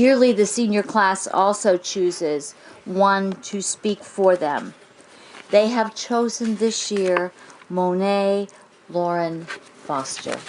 Yearly, the senior class also chooses one to speak for them. They have chosen this year Monèt Lauren Foster.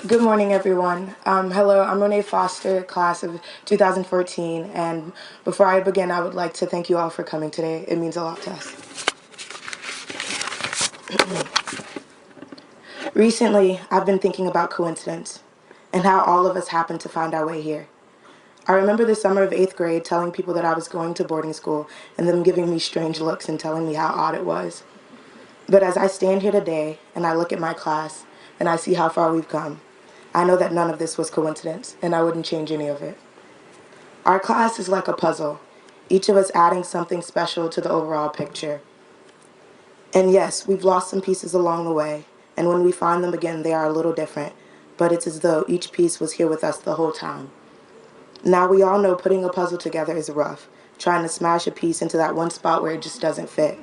Good morning, everyone. Hello, I'm Monèt Foster, class of 2014, and before I begin, I would like to thank you all for coming today. It means a lot to us. Recently, I've been thinking about coincidence and how all of us happened to find our way here. I remember the summer of 8th grade telling people that I was going to boarding school and them giving me strange looks and telling me how odd it was. But as I stand here today and I look at my class and I see how far we've come, I know that none of this was coincidence, and I wouldn't change any of it. Our class is like a puzzle, each of us adding something special to the overall picture. And yes, we've lost some pieces along the way, and when we find them again, they are a little different, but it's as though each piece was here with us the whole time. Now we all know putting a puzzle together is rough, trying to smash a piece into that one spot where it just doesn't fit.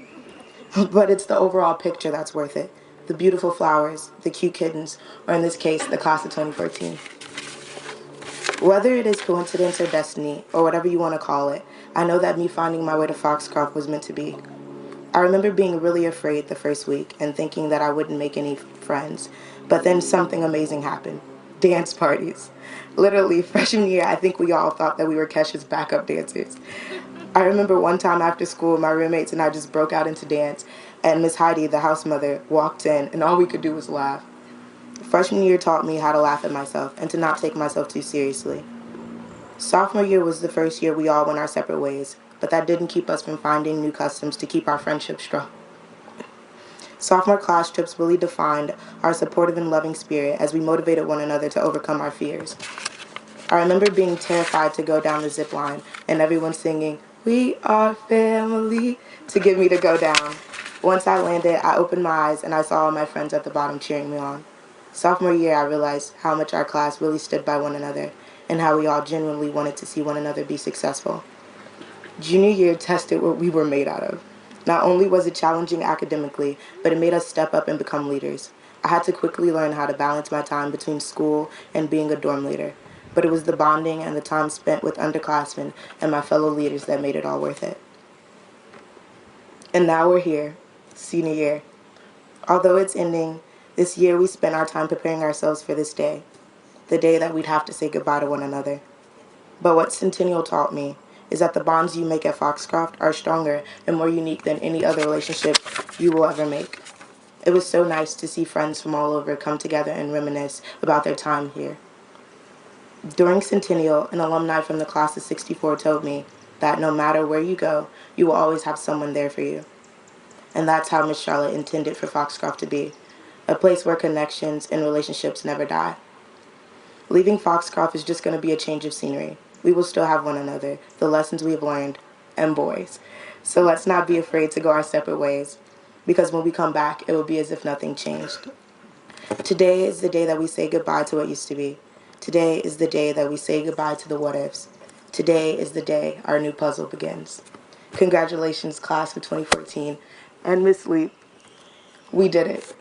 But it's the overall picture that's worth it. The beautiful flowers, the cute kittens, or in this case, the class of 2014. Whether it is coincidence or destiny, or whatever you want to call it, I know that me finding my way to Foxcroft was meant to be. I remember being really afraid the first week and thinking that I wouldn't make any friends, but then something amazing happened. Dance parties. Literally, freshman year, I think we all thought that we were Kesha's backup dancers. I remember one time after school, my roommates and I just broke out into dance, and Miss Heidi, the house mother, walked in, and all we could do was laugh. Freshman year taught me how to laugh at myself and to not take myself too seriously. Sophomore year was the first year we all went our separate ways, but that didn't keep us from finding new customs to keep our friendship strong. Sophomore class trips really defined our supportive and loving spirit as we motivated one another to overcome our fears. I remember being terrified to go down the zip line and everyone singing, "We are family," to get me to go down. Once I landed, I opened my eyes and I saw all my friends at the bottom cheering me on. Sophomore year, I realized how much our class really stood by one another and how we all genuinely wanted to see one another be successful. Junior year tested what we were made out of. Not only was it challenging academically, but it made us step up and become leaders. I had to quickly learn how to balance my time between school and being a dorm leader. But it was the bonding and the time spent with underclassmen and my fellow leaders that made it all worth it. And now we're here, senior year. Although it's ending, this year we spent our time preparing ourselves for this day, the day that we'd have to say goodbye to one another. But what Centennial taught me is that the bonds you make at Foxcroft are stronger and more unique than any other relationship you will ever make. It was so nice to see friends from all over come together and reminisce about their time here. During Centennial, an alumni from the class of 64 told me that no matter where you go, you will always have someone there for you. And that's how Miss Charlotte intended for Foxcroft to be, a place where connections and relationships never die. Leaving Foxcroft is just going to be a change of scenery. We will still have one another, the lessons we have learned, and boys. So let's not be afraid to go our separate ways, because when we come back, it will be as if nothing changed. Today is the day that we say goodbye to what used to be. Today is the day that we say goodbye to the what-ifs. Today is the day our new puzzle begins. Congratulations, class of 2014. And Miss Leap, we did it.